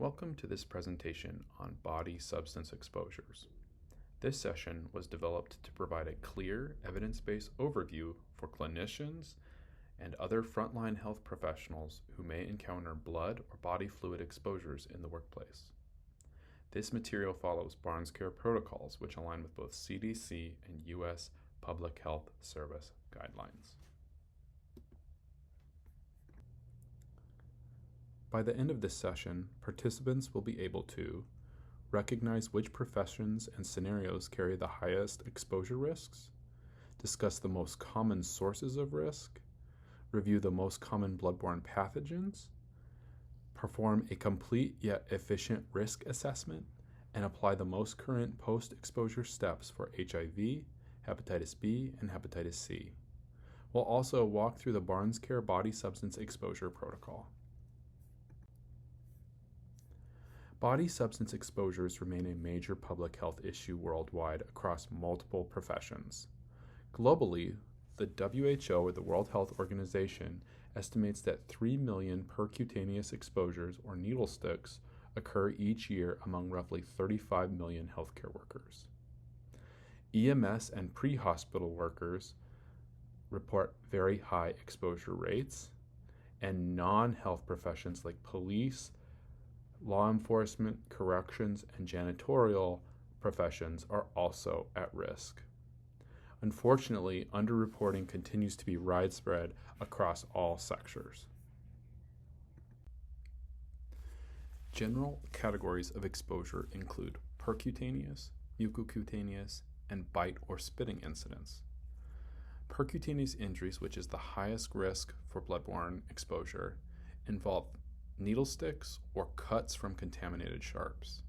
Welcome to this presentation on body substance exposures. This session was developed to provide a clear, evidence-based overview for clinicians and other frontline health professionals who may encounter blood or body fluid exposures in the workplace. This material follows Barnes Care protocols, which align with both CDC and U.S. Public Health Service guidelines. By the end of this session, participants will be able to recognize which professions and scenarios carry the highest exposure risks, discuss the most common sources of risk, review the most common bloodborne pathogens, perform a complete yet efficient risk assessment, and apply the most current post-exposure steps for HIV, hepatitis B, and hepatitis C. We'll also walk through the Barnes Care body substance exposure protocol. Body substance exposures remain a major public health issue worldwide across multiple professions. Globally, the WHO, or the World Health Organization, estimates that 3 million percutaneous exposures, or needle sticks, occur each year among roughly 35 million healthcare workers. EMS and pre-hospital workers report very high exposure rates, and non-health professions like police, law enforcement, corrections, and janitorial professions are also at risk. Unfortunately, underreporting continues to be widespread across all sectors. General categories of exposure include percutaneous, mucocutaneous, and bite or spitting incidents. Percutaneous injuries, which is the highest risk for bloodborne exposure, involve needle sticks or cuts from contaminated sharps.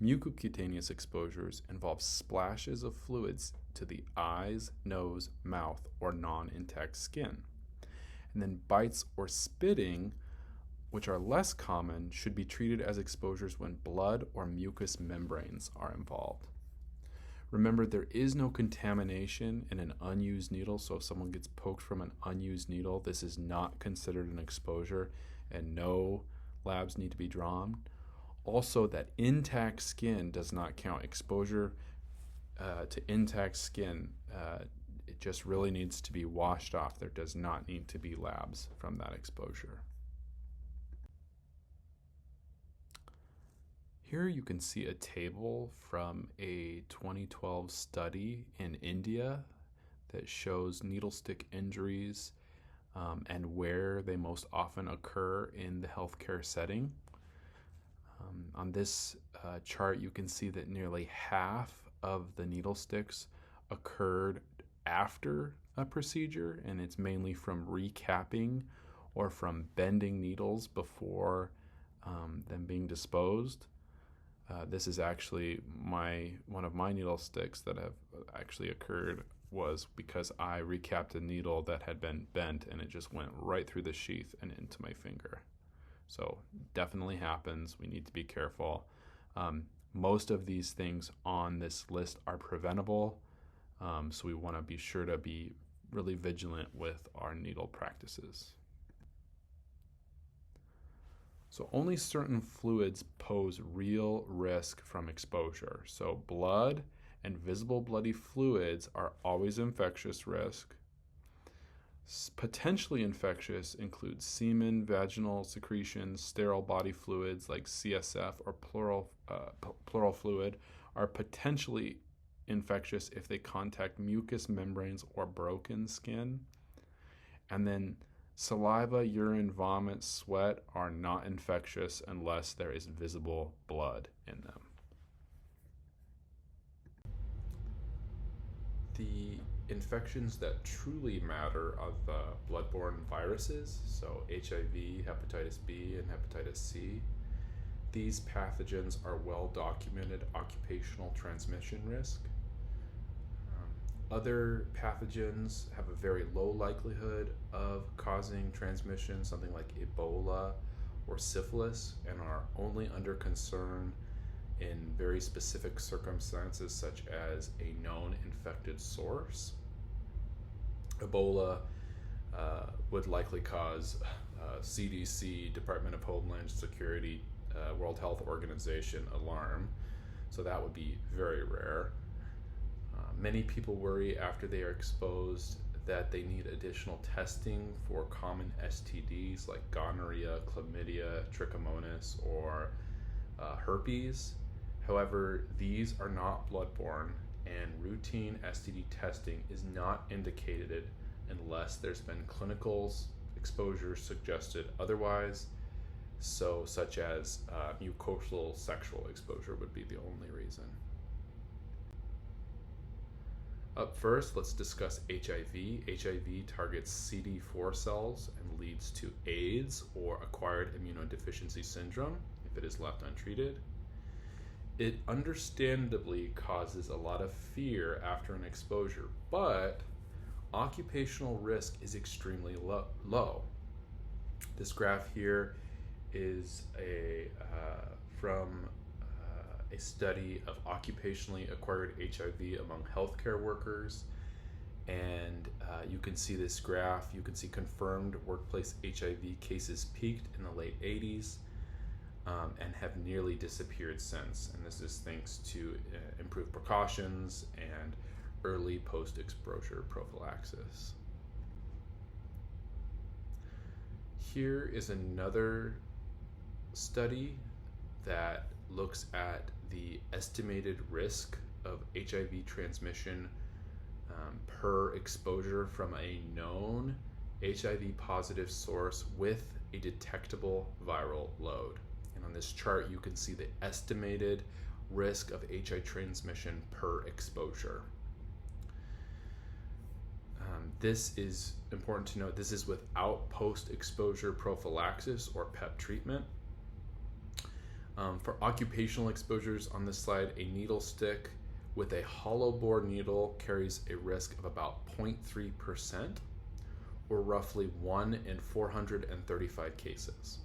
Mucocutaneous exposures involve splashes of fluids to the eyes, nose, mouth, or non-intact skin. And then bites or spitting, which are less common, should be treated as exposures when blood or mucous membranes are involved. Remember, there is no contamination in an unused needle, so if someone gets poked from an unused needle, this is not considered an exposure, and no labs need to be drawn. Also, that intact skin does not count. Exposure to intact skin, it just really needs to be washed off. There does not need to be labs from that exposure. Here you can see a table from a 2012 study in India that shows needle stick injuries and where they most often occur in the healthcare setting. On this chart, you can see that nearly half of the needle sticks occurred after a procedure, and it's mainly from recapping or from bending needles before them being disposed. This is actually one of my needle sticks that have actually occurred was because I recapped a needle that had been bent and it just went right through the sheath and into my finger. So definitely happens. We need to be careful. Most of these things on this list are preventable, so we want to be sure to be really vigilant with our needle practices. So only certain fluids pose real risk from exposure. So blood and visible bloody fluids are always infectious risk. Potentially infectious include semen, vaginal secretions, sterile body fluids like CSF or pleural fluid are potentially infectious if they contact mucous membranes or broken skin. And then saliva, urine, vomit, sweat are not infectious unless there is visible blood in them. The infections that truly matter are the bloodborne viruses, so HIV, hepatitis B, and hepatitis C. These pathogens are well-documented occupational transmission risk. Other pathogens have a very low likelihood of causing transmission, something like Ebola or syphilis, and are only under concern in very specific circumstances such as a known infected source. Ebola would likely cause CDC, Department of Homeland Security World Health Organization alarm, so that would be very rare. Many people worry after they are exposed that they need additional testing for common STDs like gonorrhea, chlamydia, trichomonas, or herpes. However, these are not bloodborne, and routine STD testing is not indicated unless there's been clinical exposure suggested otherwise. So, such as mucosal sexual exposure would be the only reason. Up first, let's discuss HIV. HIV targets CD4 cells and leads to AIDS, or acquired immunodeficiency syndrome, if it is left untreated. It understandably causes a lot of fear after an exposure, but occupational risk is extremely low. This graph here is from a study of occupationally acquired HIV among healthcare workers, and you can see this graph. You can see confirmed workplace HIV cases peaked in the late 80s and have nearly disappeared since, and this is thanks to improved precautions and early post-exposure prophylaxis. Here is another study that looks at the estimated risk of HIV transmission per exposure from a known HIV positive source with a detectable viral load. And on this chart, you can see the estimated risk of HIV transmission per exposure. This is important to note. This is without post-exposure prophylaxis or PEP treatment. For occupational exposures on this slide, a needle stick with a hollow bore needle carries a risk of about 0.3%, or roughly 1 in 435 cases.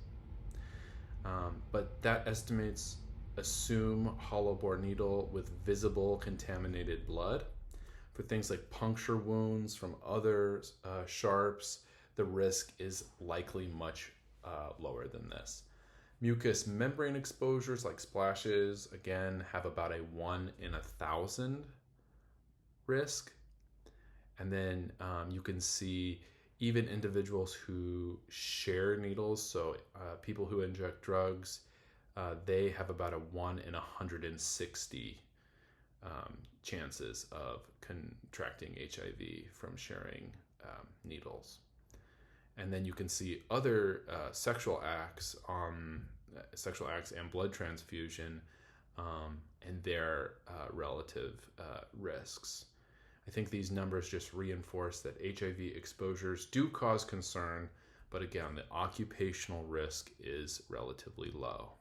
But that estimates assume hollow bore needle with visible contaminated blood. For things like puncture wounds from other sharps, the risk is likely much lower than this. Mucous membrane exposures like splashes, again, have about a 1 in 1,000 risk. And then you can see even individuals who share needles, so people who inject drugs, they have about a 1 in 160 chances of contracting HIV from sharing needles. And then you can see other sexual acts and blood transfusion and their relative risks. I think these numbers just reinforce that HIV exposures do cause concern, but again, the occupational risk is relatively low.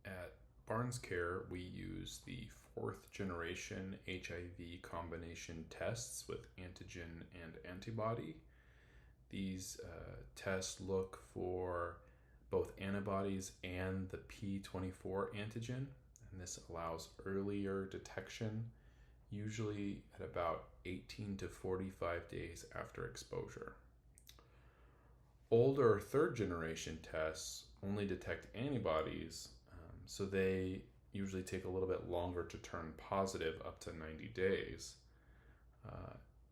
At Barnes Care, we use the 4th generation HIV combination tests with antigen and antibody. These tests look for both antibodies and the P24 antigen, and this allows earlier detection, usually at about 18 to 45 days after exposure. Older 3rd generation tests only detect antibodies, so they usually take a little bit longer to turn positive, up to 90 days.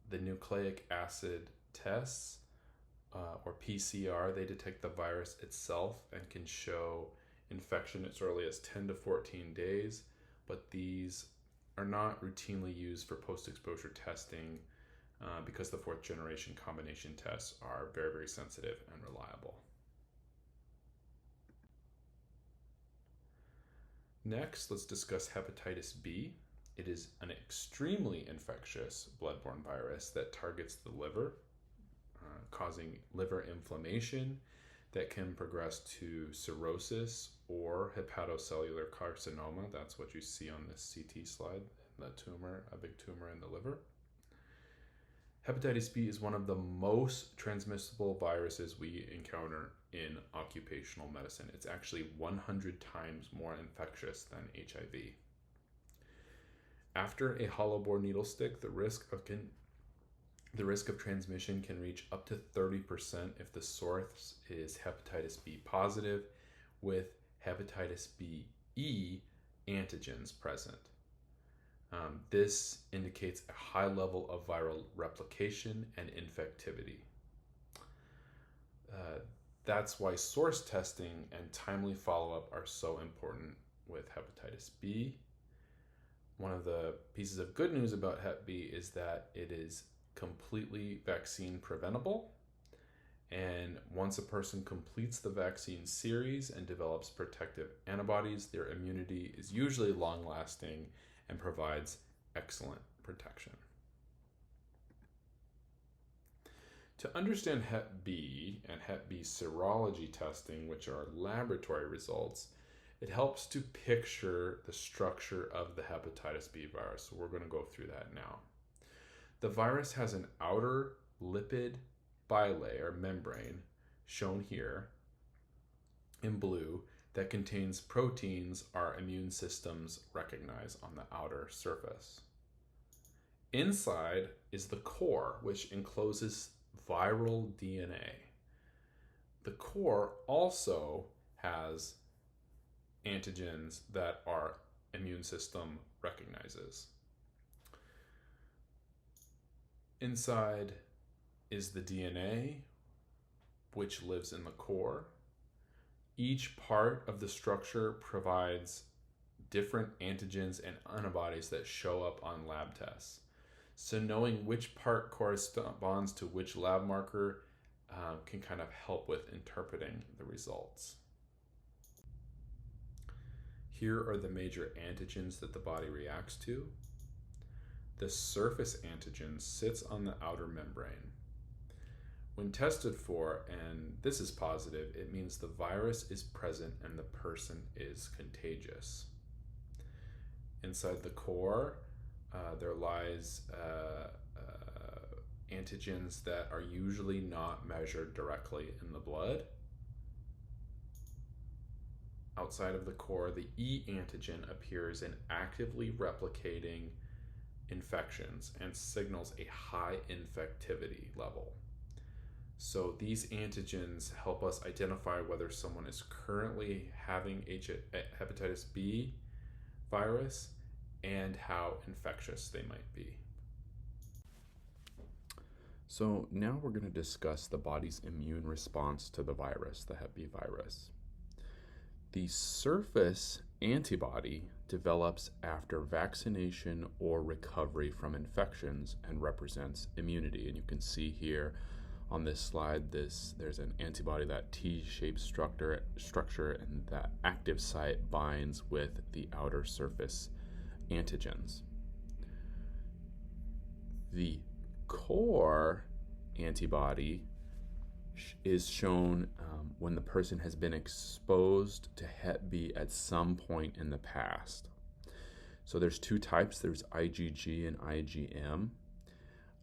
The nucleic acid tests, or PCR, they detect the virus itself and can show infection as early as 10 to 14 days, but these are not routinely used for post-exposure testing because the 4th generation combination tests are very, very sensitive and reliable. Next, let's discuss hepatitis B. It is an extremely infectious bloodborne virus that targets the liver, causing liver inflammation that can progress to cirrhosis or hepatocellular carcinoma. That's what you see on this CT slide, the tumor, a big tumor in the liver. Hepatitis B is one of the most transmissible viruses we encounter in occupational medicine. It's actually 100 times more infectious than HIV. After a hollow bore needle stick, the risk of The risk of transmission can reach up to 30% if the source is hepatitis B positive with hepatitis B-E antigens present. This indicates a high level of viral replication and infectivity. That's why source testing and timely follow-up are so important with hepatitis B. One of the pieces of good news about Hep B is that it is completely vaccine preventable. And once a person completes the vaccine series and develops protective antibodies, their immunity is usually long-lasting and provides excellent protection. To understand Hep B and Hep B serology testing, which are laboratory results, it helps to picture the structure of the hepatitis B virus. So we're going to go through that now. The virus has an outer lipid bilayer membrane, shown here in blue, that contains proteins our immune systems recognize on the outer surface. Inside is the core, which encloses viral DNA. The core also has antigens that our immune system recognizes. Inside is the DNA, which lives in the core. Each part of the structure provides different antigens and antibodies that show up on lab tests. So knowing which part corresponds to which lab marker can kind of help with interpreting the results. Here are the major antigens that the body reacts to. The surface antigen sits on the outer membrane. When tested for, and this is positive, it means the virus is present and the person is contagious. Inside the core, there lies antigens that are usually not measured directly in the blood. Outside of the core, the E antigen appears in actively replicating infections and signals a high infectivity level. So these antigens help us identify whether someone is currently having hepatitis B virus and how infectious they might be. So now we're going to discuss the body's immune response to the virus, the Hep B virus. The surface antibody develops after vaccination or recovery from infections and represents immunity. And you can see here on this slide, there's an antibody, that T-shaped structure, and that active site binds with the outer surface antigens. The core antibody is shown when the person has been exposed to Hep B at some point in the past. So there's two types. There's IgG and IgM.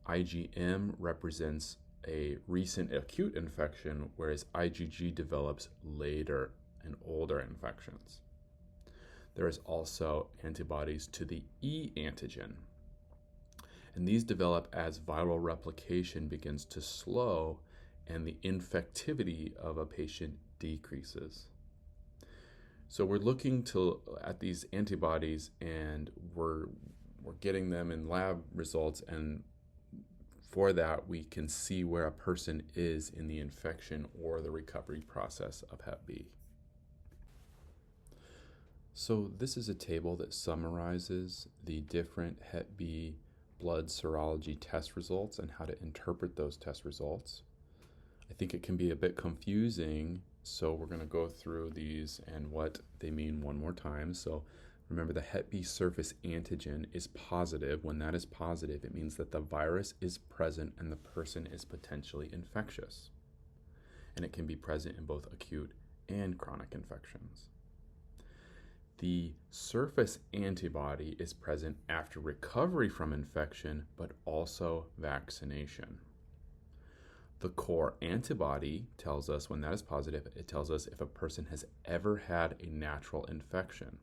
IgM represents a recent acute infection, whereas IgG develops later in older infections. There is also antibodies to the E antigen, and these develop as viral replication begins to slow and the infectivity of a patient decreases. So we're looking at these antibodies, and we're getting them in lab results, and for that we can see where a person is in the infection or the recovery process of Hep B. So this is a table that summarizes the different Hep B blood serology test results and how to interpret those test results. I think it can be a bit confusing, so we're going to go through these and what they mean one more time. So remember, the Hep B surface antigen is positive. When that is positive, it means that the virus is present and the person is potentially infectious. And it can be present in both acute and chronic infections. The surface antibody is present after recovery from infection, but also vaccination. The core antibody tells us, when that is positive, it tells us if a person has ever had a natural infection.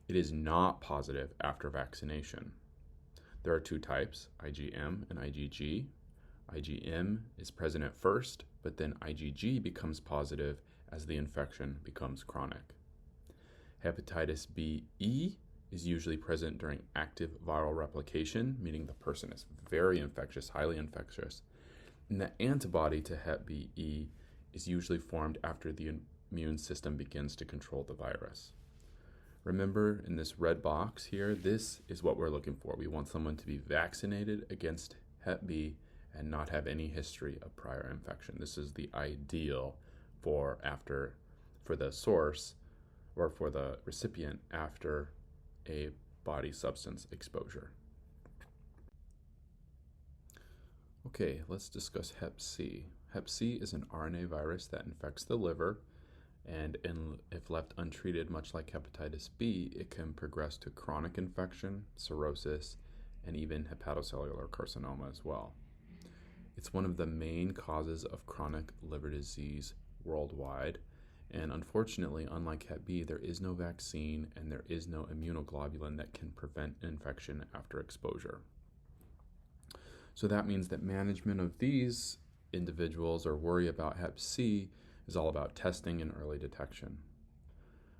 It is not positive after vaccination. There are two types, IgM and IgG. IgM is present at first, but then IgG becomes positive as the infection becomes chronic. Hepatitis B-E is usually present during active viral replication, meaning the person is very infectious, highly infectious. And the antibody to Hep B-E is usually formed after the immune system begins to control the virus. Remember, in this red box here, this is what we're looking for. We want someone to be vaccinated against Hep B and not have any history of prior infection. This is the ideal for the source or for the recipient after a body substance exposure. Okay, let's discuss Hep C. Hep C is an RNA virus that infects the liver, and if left untreated, much like hepatitis B, it can progress to chronic infection, cirrhosis, and even hepatocellular carcinoma as well. It's one of the main causes of chronic liver disease worldwide, and unfortunately, unlike Hep B, there is no vaccine and there is no immunoglobulin that can prevent infection after exposure. So that means that management of these individuals or worry about Hep C is all about testing and early detection.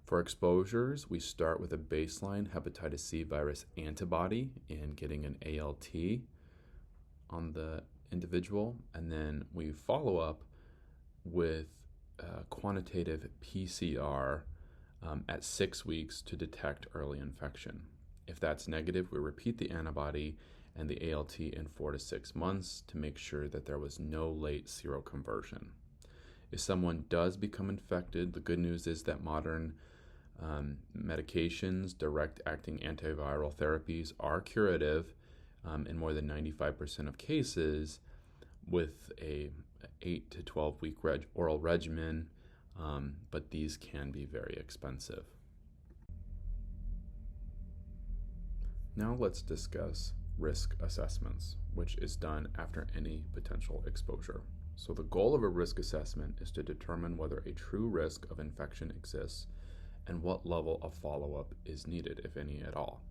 For exposures, we start with a baseline hepatitis C virus antibody and getting an ALT on the individual, and then we follow up with quantitative PCR at 6 weeks to detect early infection. If that's negative, we repeat the antibody and the ALT in 4 to 6 months to make sure that there was no late seroconversion. If someone does become infected, the good news is that modern medications, direct-acting antiviral therapies, are curative in more than 95% of cases with a 8 to 12 week oral regimen, but these can be very expensive. Now let's discuss risk assessments, which is done after any potential exposure. So the goal of a risk assessment is to determine whether a true risk of infection exists and what level of follow-up is needed, if any at all.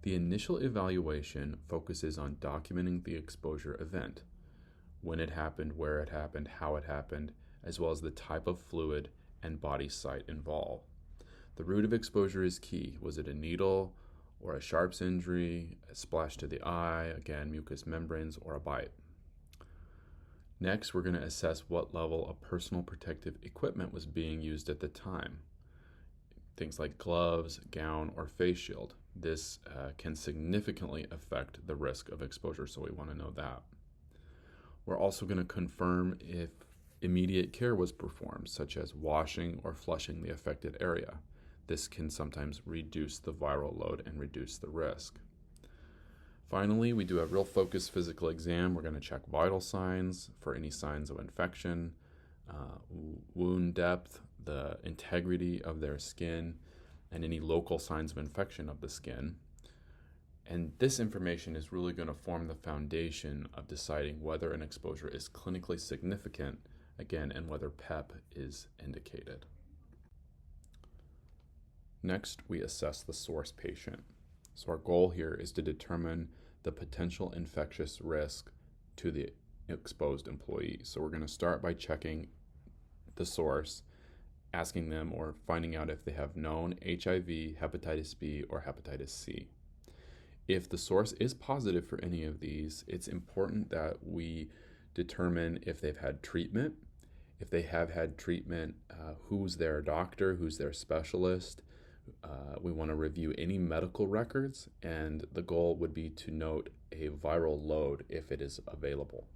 The initial evaluation focuses on documenting the exposure event, when it happened, where it happened, how it happened, as well as the type of fluid and body site involved. The route of exposure is key. Was it a needle or a sharps injury, a splash to the eye, again, mucous membranes, or a bite? Next, we're going to assess what level of personal protective equipment was being used at the time. Things like gloves, gown, or face shield. This can significantly affect the risk of exposure, so we want to know that. We're also going to confirm if immediate care was performed, such as washing or flushing the affected area. This can sometimes reduce the viral load and reduce the risk. Finally, we do a real focused physical exam. We're going to check vital signs for any signs of infection, wound depth, the integrity of their skin, and any local signs of infection of the skin. And this information is really going to form the foundation of deciding whether an exposure is clinically significant, again, and whether PEP is indicated. Next, we assess the source patient. So our goal here is to determine the potential infectious risk to the exposed employee. So we're going to start by checking the source, asking them or finding out if they have known HIV, hepatitis B, or hepatitis C. If the source is positive for any of these, it's important that we determine if they've had treatment. If they have had treatment, who's their doctor, who's their specialist. We want to review any medical records, and the goal would be to note a viral load if it is available.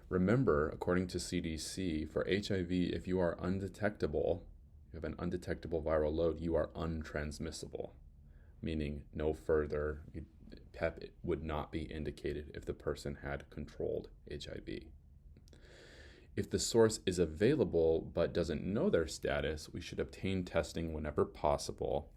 Remember, according to CDC, for HIV, if you are undetectable, you have an undetectable viral load, you are untransmissible, meaning no further PEP would not be indicated if the person had controlled HIV. If the source is available but doesn't know their status, we should obtain testing whenever possible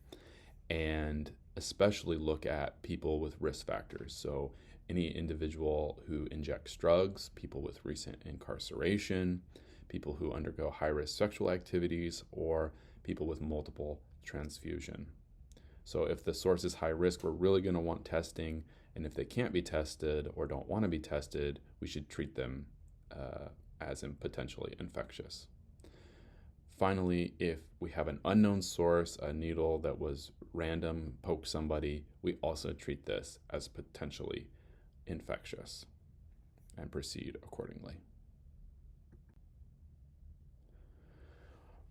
and especially look at people with risk factors. So any individual who injects drugs, people with recent incarceration, people who undergo high-risk sexual activities, or people with multiple transfusion. So if the source is high risk, we're really going to want testing And if they can't be tested or don't want to be tested, we should treat them as in potentially infectious. Finally, if we have an unknown source, a needle that was random, poke somebody, we also treat this as potentially infectious and proceed accordingly.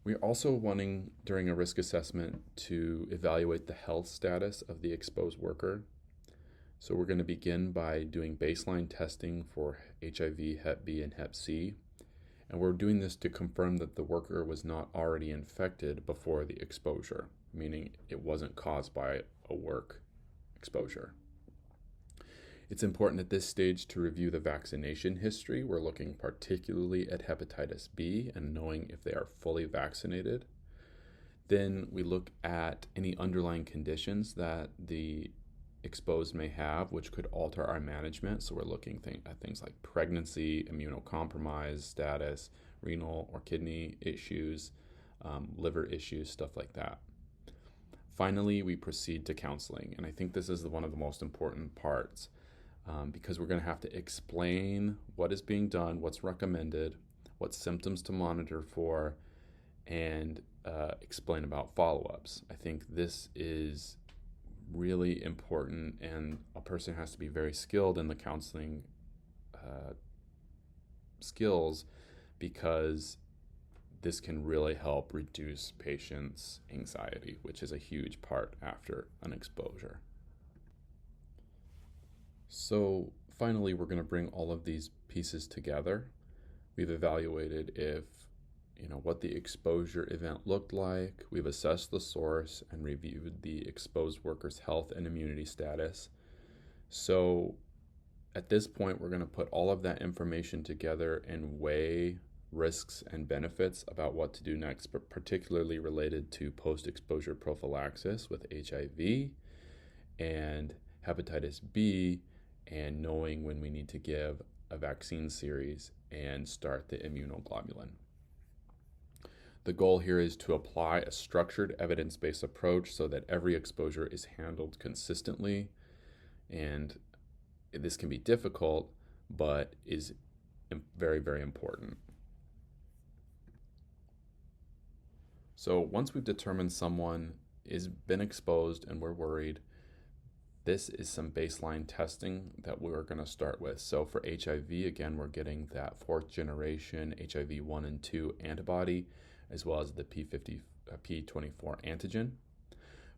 We're also wanting during a risk assessment to evaluate the health status of the exposed worker. So we're going to begin by doing baseline testing for HIV, Hep B, and Hep C. And we're doing this to confirm that the worker was not already infected before the exposure, meaning it wasn't caused by a work exposure. It's important at this stage to review the vaccination history. We're looking particularly at hepatitis B and knowing if they are fully vaccinated. Then we look at any underlying conditions that the exposed may have, which could alter our management. So we're looking at things like pregnancy, immunocompromised status, renal or kidney issues, liver issues, stuff like that. Finally, we proceed to counseling. And I think this is one of the most important parts because we're going to have to explain what is being done, what's recommended, what symptoms to monitor for, and explain about follow-ups. I think this is really important, and a person has to be very skilled in the counseling skills because this can really help reduce patients' anxiety, which is a huge part after an exposure. So finally, we're going to bring all of these pieces together. We've evaluated what the exposure event looked like. We've assessed the source and reviewed the exposed worker's health and immunity status. So at this point, we're going to put all of that information together and weigh risks and benefits about what to do next, but particularly related to post-exposure prophylaxis with HIV and hepatitis B, and knowing when we need to give a vaccine series and start the immunoglobulin. The goal here is to apply a structured evidence-based approach so that every exposure is handled consistently, and this can be difficult, but is very, very important. So once we've determined someone has been exposed and we're worried, this is some baseline testing that we're going to start with. So for HIV, again, we're getting that 4th generation HIV 1 and 2 antibody, as well as the P24 antigen.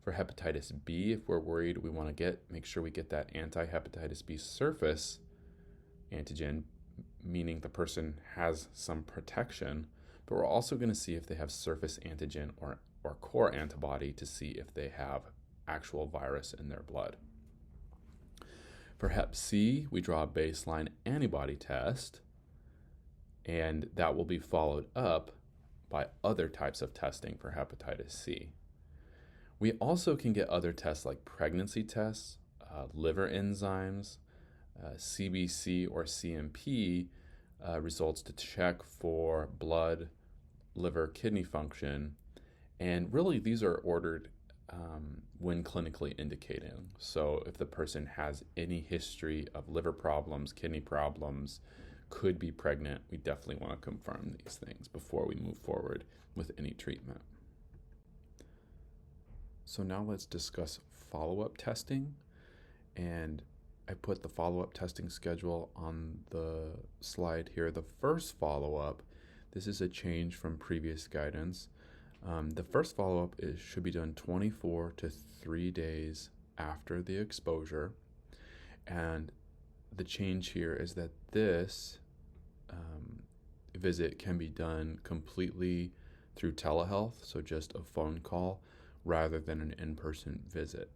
For hepatitis B, if we're worried, we want to make sure we get that anti-hepatitis B surface antigen, meaning the person has some protection, but we're also going to see if they have surface antigen or core antibody to see if they have actual virus in their blood. For Hep C, we draw a baseline antibody test, and that will be followed up by other types of testing for hepatitis C. We also can get other tests like pregnancy tests, liver enzymes, CBC or CMP results to check for blood, liver, kidney function, and really these are ordered when clinically indicating. So if the person has any history of liver problems, kidney problems, could be pregnant, we definitely want to confirm these things before we move forward with any treatment. So now let's discuss follow-up testing, and I put the follow-up testing schedule on the slide here. The first follow-up, this is a change from previous guidance. The first follow-up should be done 24 to 3 days after the exposure, and the change here is that this visit can be done completely through telehealth, so just a phone call rather than an in-person visit.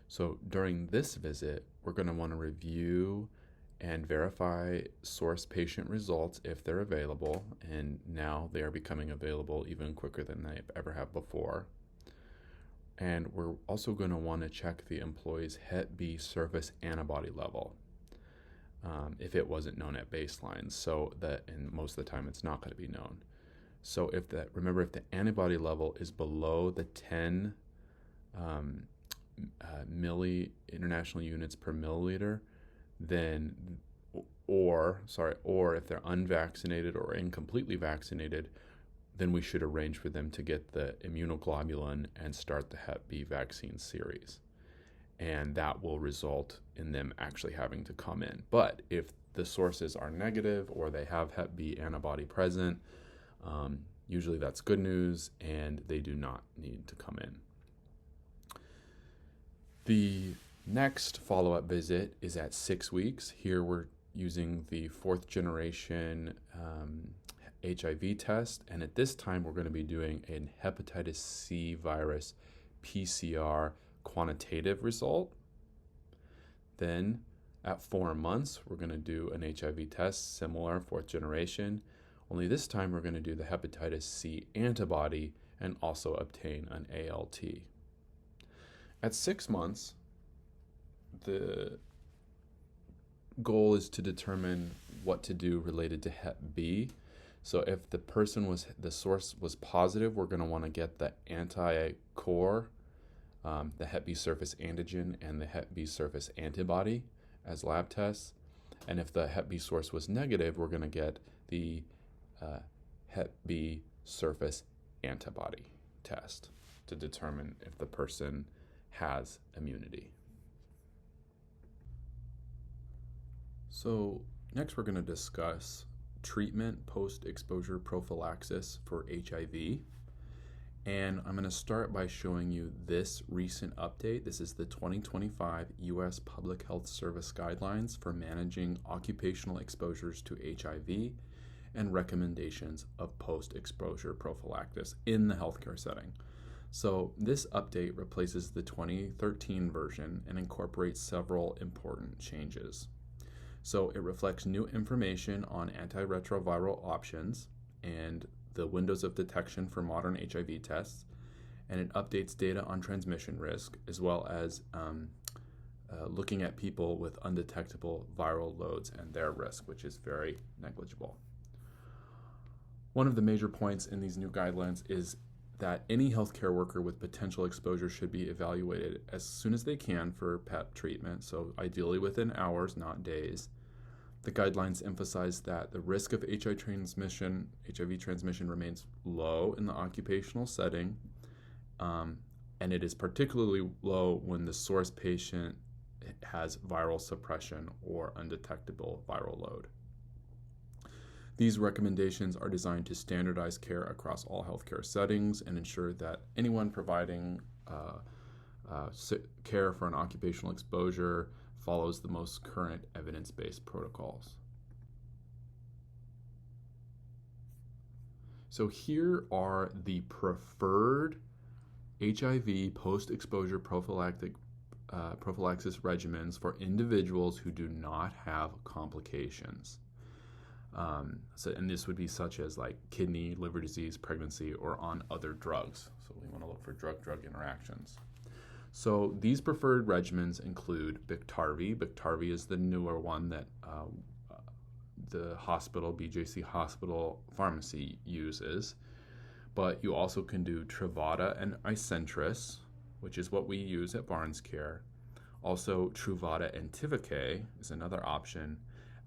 So during this visit, we're going to want to review and verify source patient results if they're available, and now they are becoming available even quicker than they ever have before. And we're also going to want to check the employee's Hep B surface antibody level if it wasn't known at baseline, so that, and most of the time it's not going to be known. So remember, if the antibody level is below the 10 international units per milliliter, then or if they're unvaccinated or incompletely vaccinated, then we should arrange for them to get the immunoglobulin and start the Hep B vaccine series. And that will result in them actually having to come in. But if the sources are negative or they have Hep B antibody present, usually that's good news and they do not need to come in. The next follow-up visit is at 6 weeks. Here we're using the 4th generation HIV test, and at this time we're going to be doing an hepatitis C virus PCR quantitative result. Then at 4 months we're going to do an HIV test, similar 4th generation, only this time we're going to do the hepatitis C antibody and also obtain an ALT. At 6 months, the goal is to determine what to do related to Hep B. So if the source was positive, we're going to want to get the anti-core, the Hep B surface antigen, and the Hep B surface antibody as lab tests. And if the Hep B source was negative, we're going to get the Hep B surface antibody test to determine if the person has immunity. So next we're going to discuss treatment post-exposure prophylaxis for HIV. And I'm going to start by showing you this recent update. This is the 2025 U.S. Public Health Service Guidelines for managing occupational exposures to HIV and recommendations of post-exposure prophylaxis in the healthcare setting. So this update replaces the 2013 version and incorporates several important changes. So it reflects new information on antiretroviral options and the windows of detection for modern HIV tests, and it updates data on transmission risk, as well as looking at people with undetectable viral loads and their risk, which is very negligible. One of the major points in these new guidelines is that any healthcare worker with potential exposure should be evaluated as soon as they can for PEP treatment, so ideally within hours, not days. The guidelines emphasize that the risk of HIV transmission remains low in the occupational setting, and it is particularly low when the source patient has viral suppression or undetectable viral load. These recommendations are designed to standardize care across all healthcare settings and ensure that anyone providing care for an occupational exposure follows the most current evidence-based protocols. So here are the preferred HIV post-exposure prophylaxis regimens for individuals who do not have complications. And this would be such as like kidney, liver disease, pregnancy, or on other drugs. So we want to look for drug-drug interactions. So these preferred regimens include Biktarvy. Biktarvy is the newer one that the hospital, BJC Hospital Pharmacy uses. But you also can do Truvada and Icentrus, which is what we use at Barnes Care. Also, Truvada and Tivicay is another option.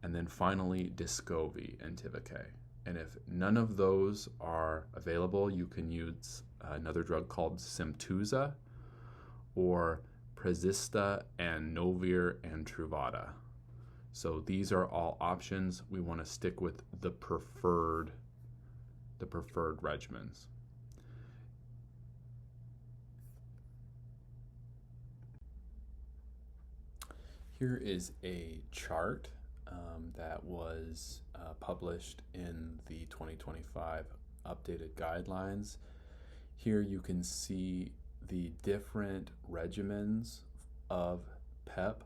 And then finally, Descovy and Tivicay. And if none of those are available, you can use another drug called Simtuza, or Prezista and Novir and Truvada. So these are all options. We want to stick with the preferred regimens. Here is a chart that was published in the 2025 updated guidelines. Here you can see the different regimens of PEP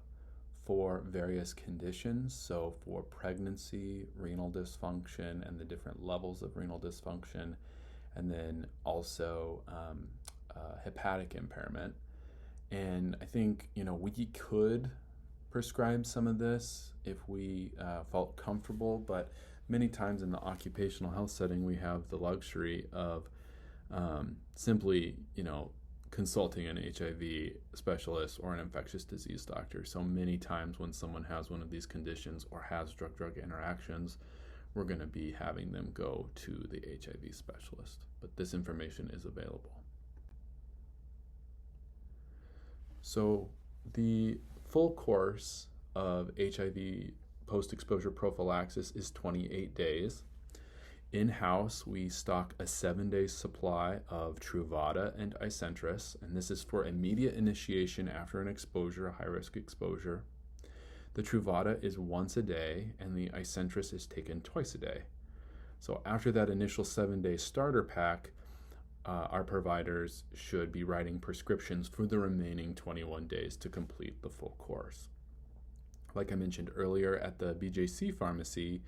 for various conditions. So for pregnancy, renal dysfunction, and the different levels of renal dysfunction, and then also hepatic impairment. And I think, we could prescribe some of this if we felt comfortable, but many times in the occupational health setting, we have the luxury of simply, consulting an HIV specialist or an infectious disease doctor. So many times when someone has one of these conditions or has drug-drug interactions, we're going to be having them go to the HIV specialist. But this information is available. So the full course of HIV post-exposure prophylaxis is 28 days. In-house, we stock a 7-day supply of Truvada and Isentress, and this is for immediate initiation after an exposure, a high-risk exposure. The Truvada is once a day, and the Isentress is taken twice a day. So after that initial 7-day starter pack, our providers should be writing prescriptions for the remaining 21 days to complete the full course. Like I mentioned earlier, at the BJC pharmacy,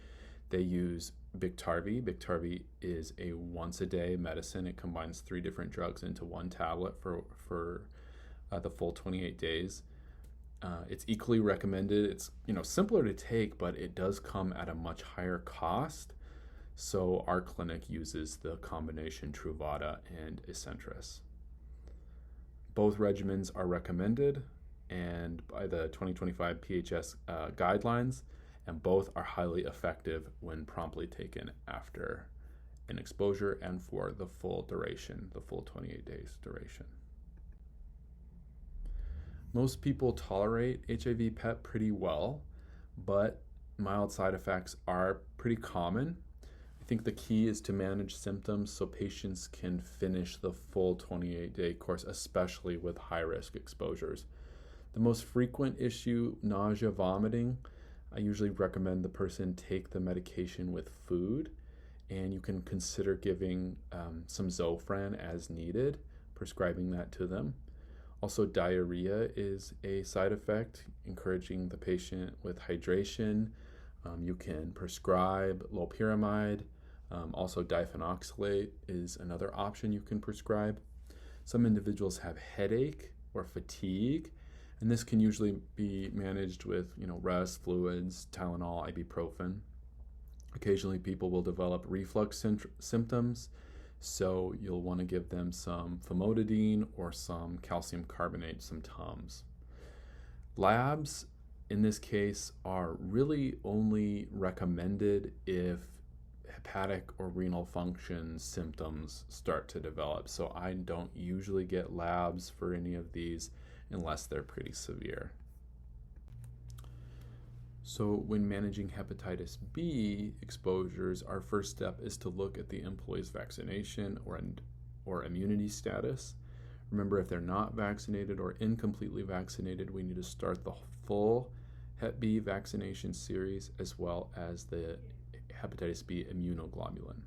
they use Biktarvy. Biktarvy is a once-a-day medicine. It combines 3 different drugs into one tablet for the full 28 days. It's equally recommended. It's simpler to take, but it does come at a much higher cost. So our clinic uses the combination Truvada and Isentress. Both regimens are recommended and by the 2025 PHS guidelines, and both are highly effective when promptly taken after an exposure and for the full duration, the full 28 days duration. Most people tolerate HIV PEP pretty well, but mild side effects are pretty common. I think the key is to manage symptoms so patients can finish the full 28-day course, especially with high-risk exposures. The most frequent issue, nausea, vomiting, I usually recommend the person take the medication with food, and you can consider giving some Zofran as needed, prescribing that to them. Also, diarrhea is a side effect, encouraging the patient with hydration. You can prescribe loperamide. Also, diphenoxylate is another option you can prescribe. Some individuals have headache or fatigue, and this can usually be managed with rest, fluids, Tylenol, ibuprofen. Occasionally, people will develop reflux symptoms, so you'll want to give them some famotidine or some calcium carbonate, some Tums. Labs, in this case, are really only recommended if hepatic or renal function symptoms start to develop. So I don't usually get labs for any of these unless they're pretty severe. So when managing hepatitis B exposures, our first step is to look at the employee's vaccination or immunity status. Remember, if they're not vaccinated or incompletely vaccinated, we need to start the full Hep B vaccination series as well as the hepatitis B immunoglobulin.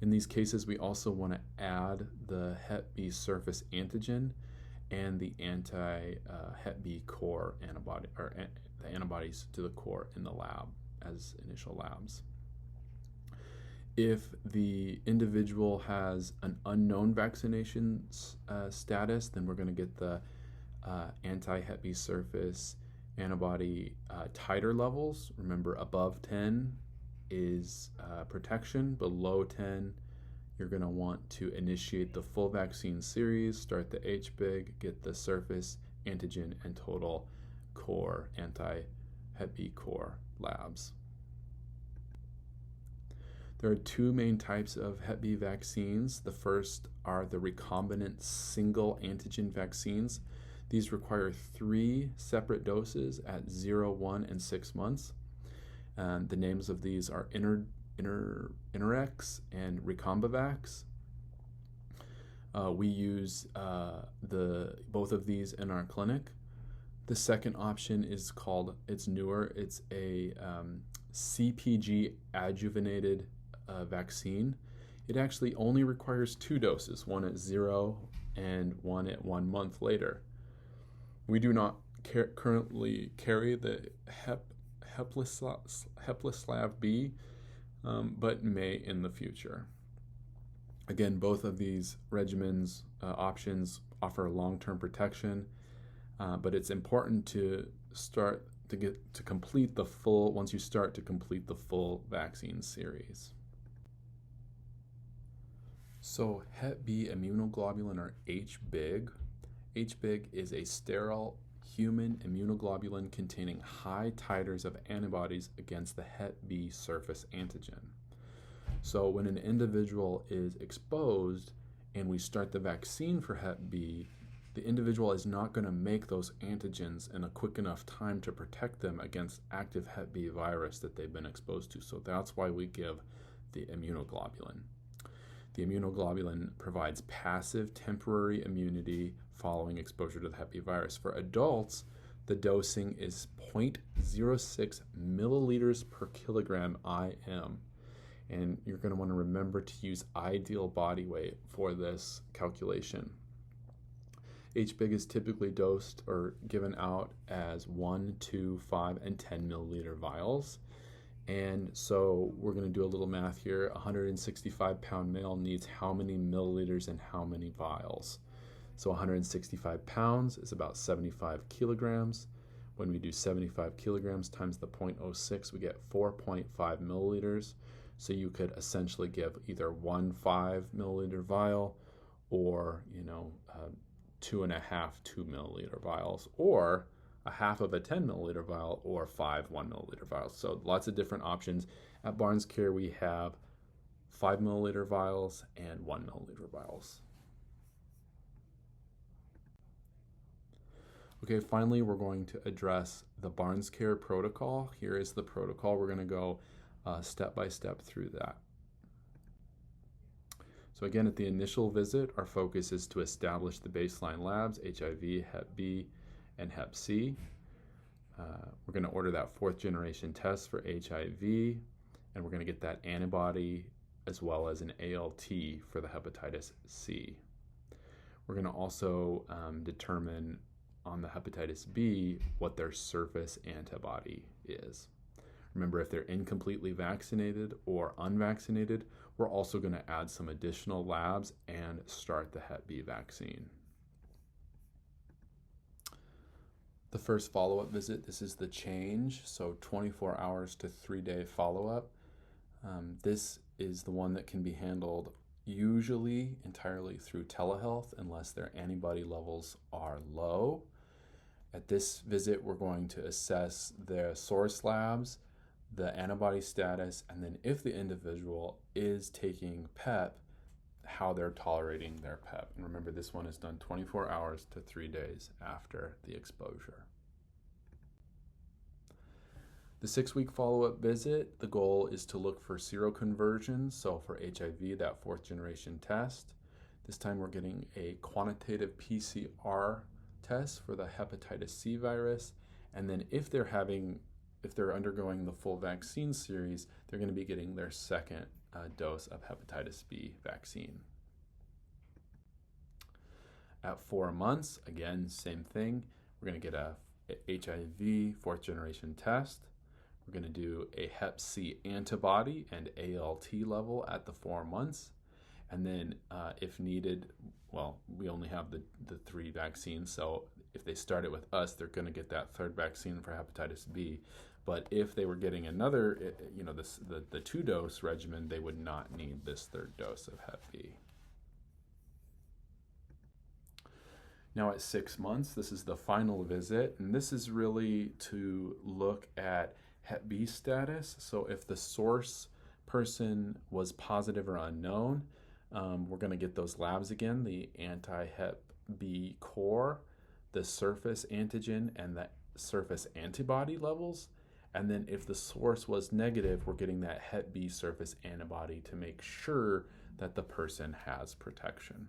In these cases, we also want to add the Hep B surface antigen and the anti-Hep B core antibody, or the antibodies to the core in the lab as initial labs. If the individual has an unknown vaccination status, then we're going to get the anti-Hep B surface antibody titer levels. Remember, above 10 is protection, below 10 you're going to want to initiate the full vaccine series, start the HBIG, get the surface antigen and total core anti-Hep B core labs. There are 2 main types of Hep B vaccines. The first are the recombinant single antigen vaccines. These require 3 separate doses at 0, 1, and 6 months. And the names of these are Interrex and Recombavax. We use both of these in our clinic. The second option is called, it's newer, it's a CpG adjuvated vaccine. It actually only requires 2 doses, one at 0 and one at 1 month later. We do not currently carry the Heplislav B, but may in the future. Again, both of these regimens options offer long-term protection, but it's important to complete the full, once you start to complete the full vaccine series. So Hep B immunoglobulin, or HBIG. HBIG is a sterile human immunoglobulin containing high titers of antibodies against the Hep B surface antigen. So when an individual is exposed and we start the vaccine for Hep B, the individual is not going to make those antigens in a quick enough time to protect them against active Hep B virus that they've been exposed to. So that's why we give the immunoglobulin. The immunoglobulin provides passive temporary immunity following exposure to the Hep B virus. For adults, the dosing is 0.06 milliliters per kilogram IM. And you're going to want to remember to use ideal body weight for this calculation. HBIG is typically dosed or given out as 1, 2, 5, and 10 milliliter vials. And so we're going to do a little math here. A 165-pound male needs how many milliliters and how many vials? So 165 pounds is about 75 kilograms. When we do 75 kilograms times the 0.06, we get 4.5 milliliters. So you could essentially give either 1 5 milliliter vial or, 2.5 2 milliliter vials, or a half of a 10 milliliter vial, or 5 1 milliliter vials. So lots of different options. At Barnes Care, we have 5 milliliter vials and 1 milliliter vials. Okay, finally, we're going to address the Barnes Care protocol. Here is the protocol. We're going to go step by step through that. So again, at the initial visit, our focus is to establish the baseline labs, HIV, Hep B, and Hep C. We're going to order that 4th generation test for HIV, and we're going to get that antibody as well as an ALT for the hepatitis C. We're going to also determine on the hepatitis B what their surface antibody is. Remember, if they're incompletely vaccinated or unvaccinated, we're also going to add some additional labs and start the Hep B vaccine. The first follow-up visit, this is the change, so 24 hours to 3-day follow-up. This is the one that can be handled usually entirely through telehealth unless their antibody levels are low. At this visit, we're going to assess their source labs, the antibody status, and then if the individual is taking PEP, how they're tolerating their PEP. And remember, this one is done 24 hours to 3 days after the exposure. The 6-week follow-up visit, the goal is to look for seroconversions. So for HIV, that 4th generation test. This time we're getting a quantitative PCR test for the hepatitis C virus. And then if they're undergoing the full vaccine series, they're going to be getting their 2nd dose of hepatitis B vaccine. At 4 months, again, same thing. We're going to get a HIV 4th generation test. We're going to do a Hep C antibody and ALT level at the 4 months. And then if needed, well, we only have the 3 vaccines. So if they start it with us, they're going to get that 3rd vaccine for hepatitis B. But if they were getting another, the 2-dose regimen, they would not need this 3rd dose of Hep B. Now at 6 months, this is the final visit, and this is really to look at Hep B status. So if the source person was positive or unknown, we're going to get those labs again, the anti-Hep B core, the surface antigen, and the surface antibody levels. And then if the source was negative, we're getting that Hep B surface antibody to make sure that the person has protection.